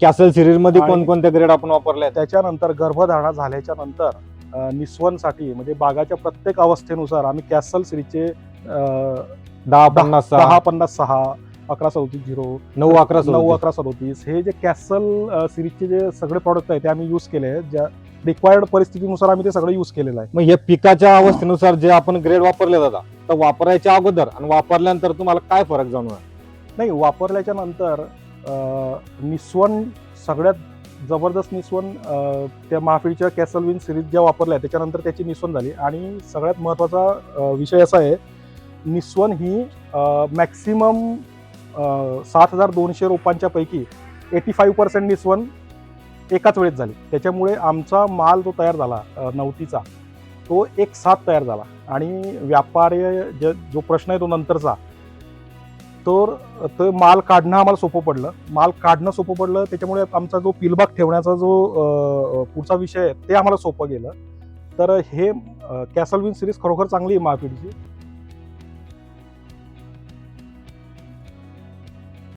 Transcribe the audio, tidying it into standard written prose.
Castle series मध्ये आणि कोणकोणत्या ग्रेड आपण वापरले आहेत? त्याच्यानंतर गर्भधारणा झाल्याच्या नंतर निस्वनसाठी म्हणजे बागाच्या प्रत्येक अवस्थेनुसार आम्ही कॅसल सिरीजचे 10-50 10-50-6 11-37-0 9-11 9-11-37 हे जे कॅसल सिरीजचे जे सगळे प्रॉडक्ट आहेत ते आम्ही यूज केले आहेत. ज्या रिक्वायर्ड परिस्थितीनुसार आम्ही ते सगळं यूज केलेलं आहे. मग हे पिकाच्या अवस्थेनुसार जे आपण ग्रेड वापरले जातात तर वापरायच्या अगोदर आणि वापरल्यानंतर तुम्हाला काय फरक जाणवणार? नाही, वापरल्याच्या नंतर निस्वन सगळ्यात जबरदस्त निस्वन त्या महाफीडच्या कॅसल विन सिरीज ज्या वापरल्या त्याच्यानंतर त्याची निस्वन झाली. आणि सगळ्यात महत्त्वाचा विषय असा आहे, निस्वन ही मॅक्सिमम 7,200 रोपांच्या पैकी 85% निस्वन एकाच वेळेत झाली. त्याच्यामुळे आमचा माल जो तयार झाला नवतीचा तो एक साथ तयार झाला. आणि व्यापारी जो प्रश्न आहे तो नंतरचा, तर तो माल काढणं आम्हाला सोपं पडलं. त्याच्यामुळे आमचा जो पिलबाग ठेवण्याचा जो पुढचा विषय आहे ते आम्हाला सोपं गेलं. तर हे कॅसल विन सिरीज खरोखर चांगली आहे महाफीडची.